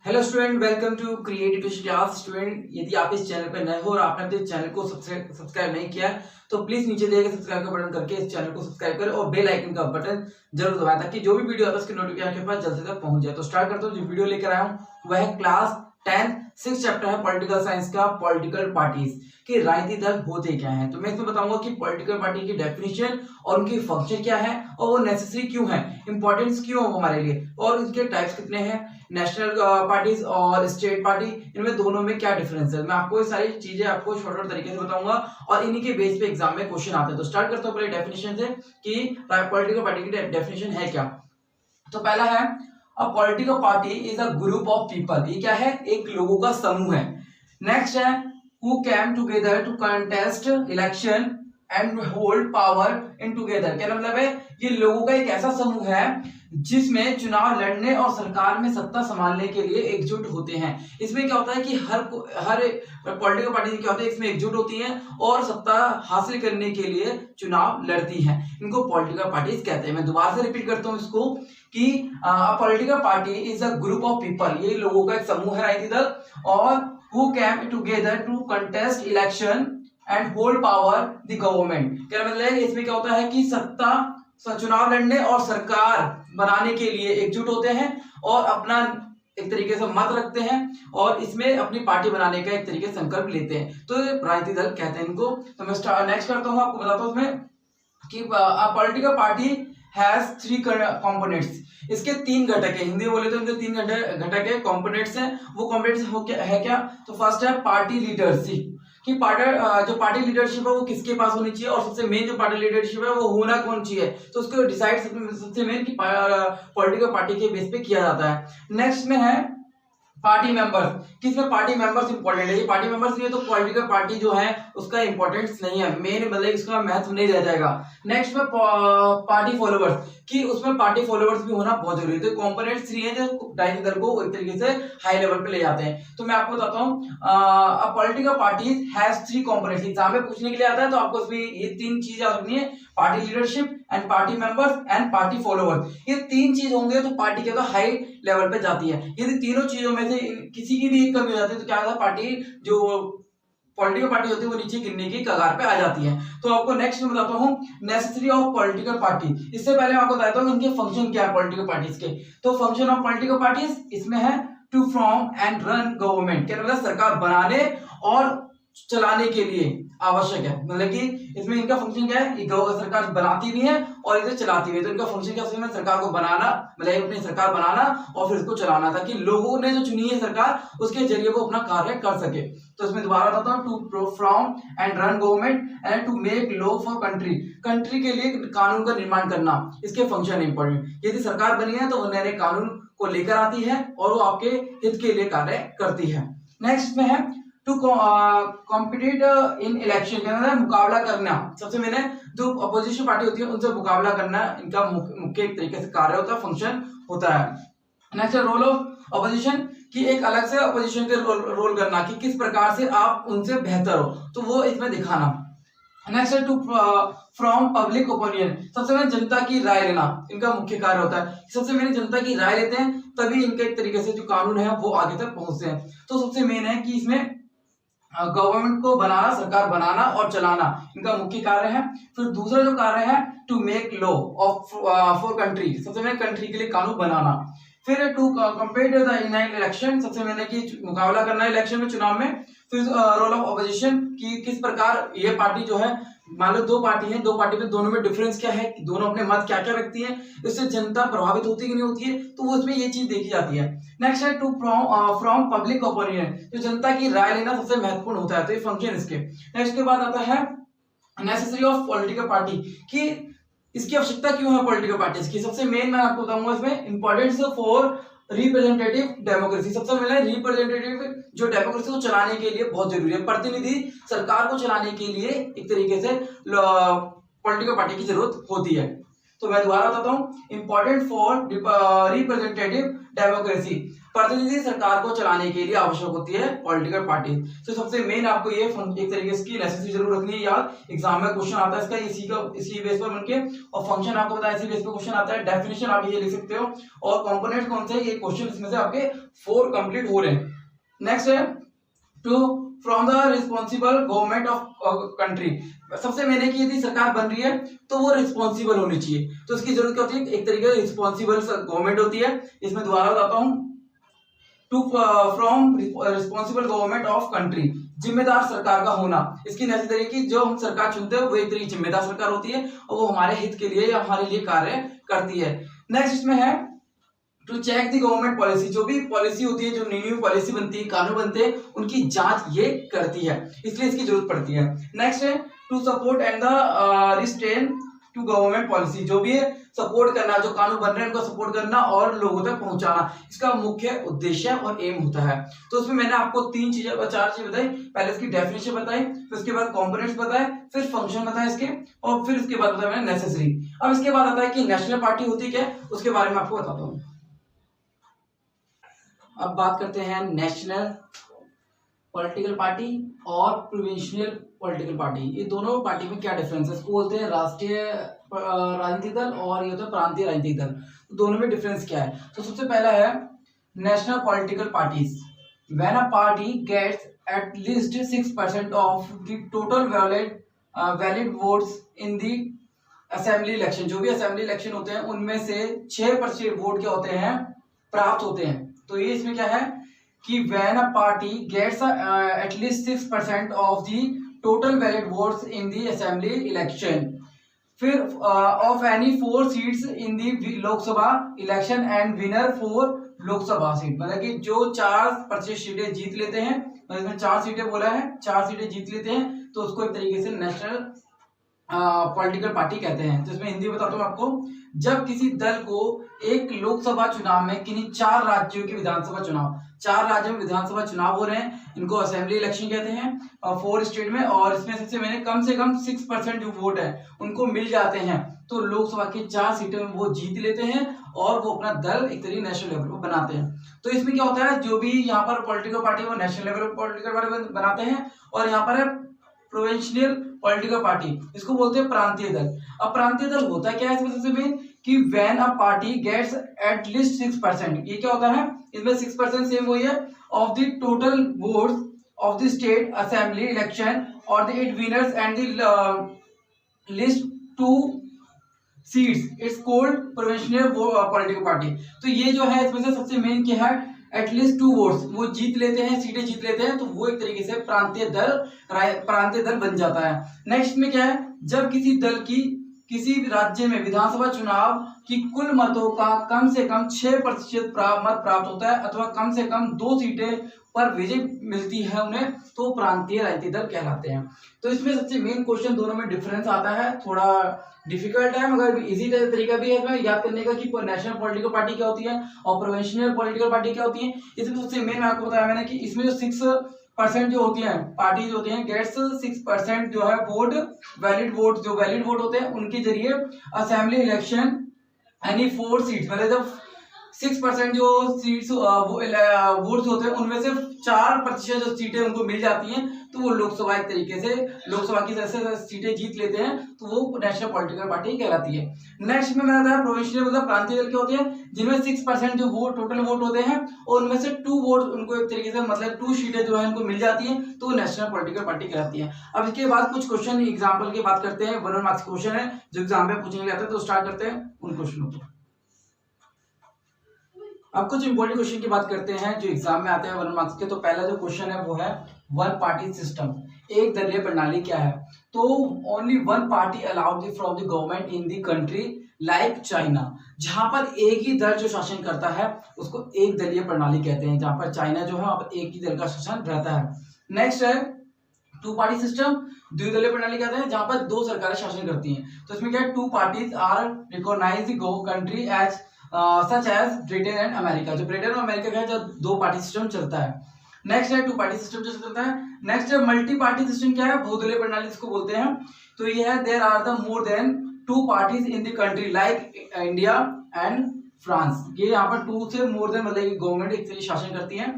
Hello student, welcome to creative class. Student, यदि आप इस चैनल पर नए हो और आपने अपने चैनल को सब्सक्राइब नहीं किया है तो प्लीज नीचे दिए गए सब्सक्राइब का बटन करके इस चैनल को सब्सक्राइब करें और बेल आइकन का बटन जरूर दबाएं ताकि जो भी वीडियो आता है उसकी नोटिफिकेशन आपके पास जल्द से जल्द पहुंच जाए। तो स्टार्ट करता हूँ। जो वीडियो लेकर आया हूँ वह है क्लास 10 6 चैप्टर है पॉलिटिकल साइंस का, पॉलिटिकल पार्टीज के राजनीतिक दल होते क्या हैं। तो मैं इसमें बताऊंगा कि पॉलिटिकल पार्टी की डेफिनेशन और उनकी फंक्शन क्या है और वो नेसेसरी क्यों है, इंपॉर्टेंस क्यों है हमारे लिए, और इनके टाइप्स कितने हैं, नेशनल पार्टीज और स्टेट पार्टी, इनमें दोनों में क्या डिफरेंस है। मैं आपको ये सारी चीजें आपको शॉर्ट तरीके से बताऊंगा और इन्हीं के बेस पे एग्जाम में क्वेश्चन आते हैं। तो स्टार्ट करता हूँ पहले डेफिनेशन से कि पॉलिटिकल पार्टी की डेफिनेशन है क्या। तो पहला है a political party is a group of people. ये क्या है? एक लोगों का समूह है। नेक्स्ट है who came together to contest election and hold power in together. क्या मतलब है? ये लोगों का एक ऐसा समूह है जिसमें चुनाव लड़ने और सरकार में सत्ता संभालने के लिए एकजुट होते हैं। इसमें क्या होता है कि हर पॉलिटिकल पार्टी क्या होता है, इसमें एकजुट होती हैं और सत्ता हासिल करने के लिए चुनाव लड़ती हैं। इनको पॉलिटिकल पार्टीज कहते हैं। मैं दोबारा से रिपीट करता हूं इसको कि political party is a group of people. ये लोगों का एक समूह है, राजनीतिक दल, और who came together to contest election and hold power the government. क्या मतलब है? इसमें क्या होता है कि चुनाव लड़ने और सरकार बनाने के लिए एकजुट होते हैं और अपना एक तरीके से मत रखते हैं और इसमें अपनी पार्टी बनाने का एक तरीके से संकल्प लेते हैं। तो राजनीतिक दल कहते हैं इनको। तो मैं नेक्स्ट करता हूं, आपको बताता हूं उसमें कि पॉलिटिकल पार्टी हैज 3 कंपोनेंट्स। इसके 3 घटक है। हिंदी बोले तो इनके 3 घटक है, कंपोनेंट्स हैं। वो कंपोनेंट्स है क्या? तो फर्स्ट है पार्टी लीडरशिप कि जो पार्टी लीडरशिप है वो किसके पास होनी चाहिए और सबसे मेन जो पार्टी लीडरशिप है वो होना कौन चाहिए। तो उसको डिसाइड सबसे मेन कि पॉलिटिकल पार्टी के बेस पे किया जाता है। नेक्स्ट में है पार्टी मेंबर्स कि इसमें पार्टी मेंबर्स इंपॉर्टेंट है। ये पार्टी मेंबर्स नहीं है तो पॉलिटिकल पार्टी जो है उसका इंपॉर्टेंस नहीं है, मेन मतलब इसका महत्व नहीं रह जाएगा। नेक्स्ट में पार्टी फॉलोवर्स कि उसमें पार्टी फॉलोवर्स भी होना बहुत जरूरी है। तो कंपोनेंट्स 3 हैं जो राजनीतिक दल को एक तरीके से हाई लेवल पे ले जाते हैं। तो मैं आपको बताता हूँ political party has 3 components. Exam में पूछने के लिए आता है तो आपको उसमें ये 3 चीज याद रखनी है, party leadership and party members and party followers. ये 3 चीज होंगे तो पार्टी के तो हाई लेवल पे जाती है। यदि तीनों चीजों में से किसी की भी एक कमी हो जाती है तो क्या होता है, पार्टी जो पॉलिटिकल पार्टी होती है वो नीचे गिरने की कगार पे आ जाती है। तो आपको नेक्स्ट में बताता हूँ नेसेसिटी ऑफ पॉलिटिकल पार्टी। इससे पहले मैं आपको बताता हूँ इनके फंक्शन क्या है पॉलिटिकल पार्टीज के। तो फंक्शन ऑफ पॉलिटिकल पार्टीज इसमें है to form and run government. क्या मतलब? सरकार बनाने और चलाने के लिए आवश्यक है। मतलब कि इसमें इनका फंक्शन क्या है, सरकार बनाती भी है और इसे चलाती भी है। तो इनका फंक्शन क्या है? सरकार को बनाना, मतलब अपनी सरकार बनाना और फिर इसको चलाना ताकि लोगों ने जो चुनी है सरकार उसके जरिए वो अपना कार्य कर सके। तो इसमें दोबारा बताता हूँ to from and run government and to make law for country. Country के लिए कानून का निर्माण करना, इसके फंक्शन इंपॉर्टेंट। यदि सरकार बनी है तो वो नए कानून को लेकर आती है और वो आपके हित के लिए कार्य करती है। नेक्स्ट में है टू कॉम्पिटिट इन इलेक्शन, मुकाबला करना। सबसे मैंने जो अपोजिशन पार्टी होती है उनसे मुकाबला करना इनका मुख्य एक तरीके से कार्य होता है, फंक्शन होता है। नेक्स्ट रोल ऑफ अपोजिशन कि एक अलग से अपोजिशन के रोल करना कि किस प्रकार से आप उनसे बेहतर हो, तो वो इसमें दिखाना। नेक्स्ट है टू फ्रॉम पब्लिक ओपिनियन, सबसे मैंने जनता की राय लेना इनका मुख्य कार्य होता है। सबसे मैंने जनता की राय लेते हैं तभी इनके एक तरीके से जो कानून है वो आगे तक पहुंचते हैं। तो सबसे मेन है कि इसमें गवर्नमेंट को बनाना, सरकार बनाना और चलाना इनका मुख्य कार्य है। फिर दूसरा जो कार्य है to make law of for country, सबसे मैंने कंट्री के लिए कानून बनाना। फिर टू कंपेयर द इलेक्शन, सबसे मैंने कि मुकाबला करना इलेक्शन में, चुनाव में। फिर रोल ऑफ अपोजिशन कि किस प्रकार ये पार्टी जो है, मान लो 2 पार्टी है, 2 पार्टी में दोनों में डिफरेंस क्या है, दोनों अपने मत क्या क्या रखती है, इससे जनता प्रभावित होती है कि नहीं होती है, तो वो इसमें ये चीज देखी जाती है। नेक्स्ट है टू फ्रॉम पब्लिक ओपिनियन, जो जनता की राय लेना सबसे महत्वपूर्ण होता है। तो ये फंक्शन इसके। नेक्स्ट के बाद आता है नेसेसरी ऑफ पॉलिटिकल पार्टी कि इसकी आवश्यकता क्यों है पॉलिटिकल पार्टीज की। सबसे मेन मैं आपको बताऊंगा इसमें इंपॉर्टेंस फॉर रिप्रेजेंटेटिव डेमोक्रेसी। सबसे पहले रिप्रेजेंटेटिव जो डेमोक्रेसी को चलाने के लिए बहुत जरूरी है, प्रतिनिधि सरकार को चलाने के लिए एक तरीके से पॉलिटिकल पार्टी की जरूरत होती है। तो मैं दोबारा बताता हूं, इंपॉर्टेंट फॉर रिप्रेजेंटेटिव डेमोक्रेसी। प्रतिनिधि सरकार को चलाने के लिए आवश्यक होती है पॉलिटिकल पार्टी। तो सबसे मेन आपको ये एक तरीके की नेसेसिटी जरूर रखनी है याद, एग्जाम में क्वेश्चन आता है इसका इसी बेस पर बनके, और फंक्शन आपको बताया इसी बेस पर क्वेश्चन आता है। डेफिनेशन आप ये लिख सकते हो, और कंपोनेंट कौन से, ये क्वेश्चन इसमें से आपके 4 कंप्लीट हो रहे हैं। नेक्स्ट है to from the responsible government of country. सबसे मैंने की यदि सरकार बन रही है तो वो रिस्पॉन्सिबल होनी चाहिए, तो इसकी जरूरत क्या होती है, एक तरीके से रिस्पॉन्सिबल गवर्नमेंट होती है। इसमें दोबारा बताता हूँ, to from responsible government of country, जिम्मेदार सरकार का होना। इसकी नेसेसरी की जो हम सरकार चुनते हैं वो एक तरीके जिम्मेदार सरकार होती है, और वो हमारे हित के लिए या हमारे लिए कार्य करती है। नेक्स्ट इसमें है to check the government policy, जो भी पॉलिसी होती है, जो नई नई पॉलिसी बनती है, कानून बनते हैं, उनकी जांच ये करती है, इसलिए इसकी जरूरत पड़ती है। नेक्स्ट है to support and the restrain to government policy, जो भी है सपोर्ट करना, जो कानून बन रहे हैं उनको सपोर्ट करना और लोगों तक पहुंचाना, इसका मुख्य उद्देश्य और एम होता है। तो उसमें मैंने आपको 4 चीजें बताई। पहले इसकी डेफिनेशन बताई, फिर उसके बाद कंपोनेंट्स बताए, फिर फंक्शन बताए इसके, और फिर उसके बाद बताया मैंने नेसेसरी। अब इसके बाद आता है कि नेशनल पार्टी होती क्या है, उसके बारे में आपको बताता हूँ। अब बात करते हैं नेशनल पॉलिटिकल पार्टी और प्रोविंशियल पॉलिटिकल पार्टी, ये दोनों पार्टी में क्या डिफरेंस है। इसको बोलते हैं राष्ट्रीय राजनीतिक दल और ये होता है प्रांतीय राजनीतिक दल। तो दोनों में डिफरेंस क्या है, तो सबसे पहला है national political parties, when a party gets at least 6% of the total valid votes in the assembly election. जो भी असेंबली इलेक्शन होते हैं उनमें से 6% वोट क्या होते हैं, प्राप्त होते हैं। तो ये इसमें क्या है कि when a party gets at least 6% of the total valid votes in the assembly election, फिर of any 4 seats in the Lok Sabha election and winner 4 Lok Sabha seat, मतलब कि जो 4% सीटें जीत लेते हैं, मतलब इसमें 4 सीटें बोला है, 4 सीटें जीत लेते हैं, तो उसको एक तरीके से नेशनल पॉलिटिकल पार्टी कहते हैं। तो इसमें हिंदी बताता हूँ आपको, जब किसी दल को एक लोकसभा चुनाव में किन्हीं 4 राज्यों के विधानसभा चुनाव, 4 राज्यों में विधानसभा चुनाव हो रहे हैं, इनको असेंबली इलेक्शन कहते हैं 4 स्टेट में, और इसमें सबसे मैंने कम से कम 6% जो वोट है उनको मिल जाते हैं, तो लोकसभा की 4 सीटें वो जीत लेते हैं और वो अपना दल एक तरीके नेशनल लेवल पर बनाते हैं। तो इसमें क्या होता है, जो भी यहाँ पर पॉलिटिकल पार्टी वो नेशनल लेवल पर पॉलिटिकल पार्टी बनाते हैं, और यहाँ पर है प्रोविंशियल पॉलिटिकल पार्टी, इसको बोलते हैं प्रांतीय दल। अब प्रांतीय दल होता है क्या है इसमें सबसे मेन कि when a party gets at least 6%, ये क्या होता है, इसमें 6% सेम वही है of the total votes of the state assembly election और the it winners and the list 2 seats, it's called provincial political party. तो ये जो है इसमें से सबसे मेन क्या है, एटलीस्ट 2 वोट्स वो जीत लेते हैं, सीटें जीत लेते हैं, तो वो एक तरीके से प्रांतीय दल बन जाता है। नेक्स्ट में क्या है, जब किसी दल की किसी भी राज्य में विधानसभा चुनाव की कुल मतों का कम से कम 6% मत प्राप्त होता है, अथवा कम से कम 2 सीटें पर विजय मिलती है उन्हें, तो प्रांतीय राजनीतिक दल कहलाते हैं। तो इसमें सबसे मेन क्वेश्चन दोनों में डिफरेंस आता है, थोड़ा डिफिकल्ट है मगर इजी तरीका भी है इसमें याद करने का कि नेशनल पॉलिटिकल पार्टी क्या होती है और प्रोविंशियल पॉलिटिकल पार्टी क्या होती है। इसमें सबसे मेन आपको बताया मैंने कि इसमें जो 6% जो होती हैं पार्टी जो होती हैं गेट्स 6% जो है वोट, वैलिड वोट, जो वैलिड वोट होते हैं उनके जरिए असेंबली इलेक्शन एनी 4 सीट, मतलब जब 6% जो सीट्स वोट्स होते हैं उनमें से 4% जो सीटें उनको मिल जाती हैं, तो वो लोकसभा एक तरीके से लोकसभा की जैसे सीटें जीत लेते हैं, तो वो नेशनल पॉलिटिकल पार्टी कहलाती है। नेक्स्ट में मैंने बताया प्रोविंशियल मतलब प्रांतीय दल के होते हैं जिनमें 6% जो वोट टोटल वोट होते हैं और उनमें से 2 वोट उनको एक तरीके से मतलब 2 सीटें जो है उनको मिल जाती हैं, तो वो नेशनल पॉलिटिकल पार्टी कहलाती है। अब इसके बाद कुछ क्वेश्चन एग्जाम्पल की बात करते हैं, 1 मार्क्स क्वेश्चन है जो एग्जाम में पूछने के लिए आते हैं, तो स्टार्ट करते हैं उन क्वेश्चनों को। अब कुछ इंपॉर्टेंट क्वेश्चन की बात करते हैं जो एग्जाम में आते हैं 1 मार्क्स के। तो पहला जो क्वेश्चन है वो है 1 पार्टी सिस्टम, एक दलीय प्रणाली क्या है। तो only 1 party allowed from the government in the country like China, जहां पर एक ही दल जो शासन करता है उसको एक दलीय प्रणाली कहते हैं, जहां पर चाइना जो है वहां पर एक ही दल का शासन रहता है। नेक्स्ट है 2 पार्टी सिस्टम, द्विदलीय प्रणाली कहते हैं जहां पर 2 सरकारें शासन करती हैं। तो इसमें क्या है 2 parties are recognise country as such as Britain and America, जो ब्रिटेन और अमेरिका का है जो 2 पार्टी सिस्टम चलता है। नेक्स्ट है 2 पार्टी सिस्टम जो चलता है। नेक्स्ट है मल्टी पार्टी सिस्टम, क्या है बहुदलीय प्रणाली जिसको बोलते हैं। तो ये है there are the more than 2 parties in the country like India and France. ये यहाँ पर 2 से मोर देन मतलब कि गवर्नमेंट एक तरीके शासन करती है।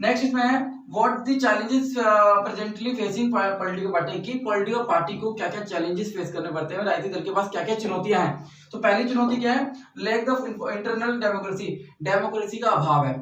नेक्स्ट इसमें है what the challenges presently facing political party, की पॉलिटिकल पार्टी को क्या क्या चैलेंजेस फेस करने पड़ते हैं, राजनीतिक दल के पास क्या क्या चुनौतियां हैं। तो पहली चुनौती क्या है, lack of internal democracy, democracy का अभाव है,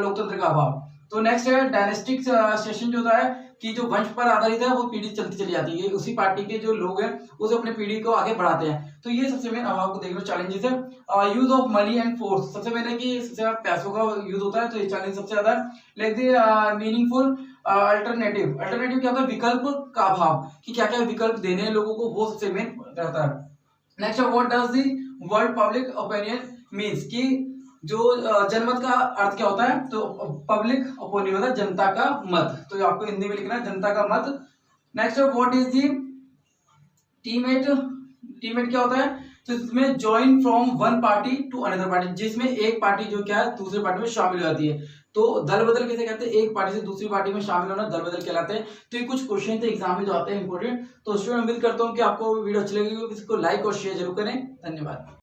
लोकतंत्र का अभाव। तो नेक्स्ट है डायनेस्टिक सेशन जो होता है कि जो वंश पर आधारित है वो पीढ़ी चलती चली जाती है, उसी पार्टी के जो लोग हैं उसे अपने पीढ़ी को आगे बढ़ाते हैं। तो ये सबसे मेन अभाव को देख लो चैलेंजेस है। Use of money and force, सबसे मेन है कि सबसे ज्यादा पैसों का यूज होता है, तो ये चैलेंज सबसे ज्यादा है। Like the meaningful alternative, alternative क्या होता है, विकल्प का अभाव, कि क्या क्या विकल्प देने हैं लोगों को, वो सबसे मेन रहता है। Next what does the word public opinion means, कि जो जनमत का अर्थ क्या होता है, तो पब्लिक ओपिनियन होता है जनता का मत, तो आपको हिंदी में लिखना है जनता का मत। Next what is the teammate, teammate क्या होता है, तो इसमें join from one party to another party, जिसमें एक पार्टी जो क्या है दूसरी पार्टी में शामिल हो जाती है। तो दल बदल कैसे कहते हैं, एक पार्टी से दूसरी पार्टी में शामिल होना दल बदल कहलाते हैं। तो ये कुछ क्वेश्चन थे एग्जाम में जो आते हैं इंपॉर्टेंट। तो स्टूडेंट उम्मीद करता हूँ कि आपको वीडियो अच्छी लगेगी, इसको लाइक और शेयर जरूर करें। धन्यवाद।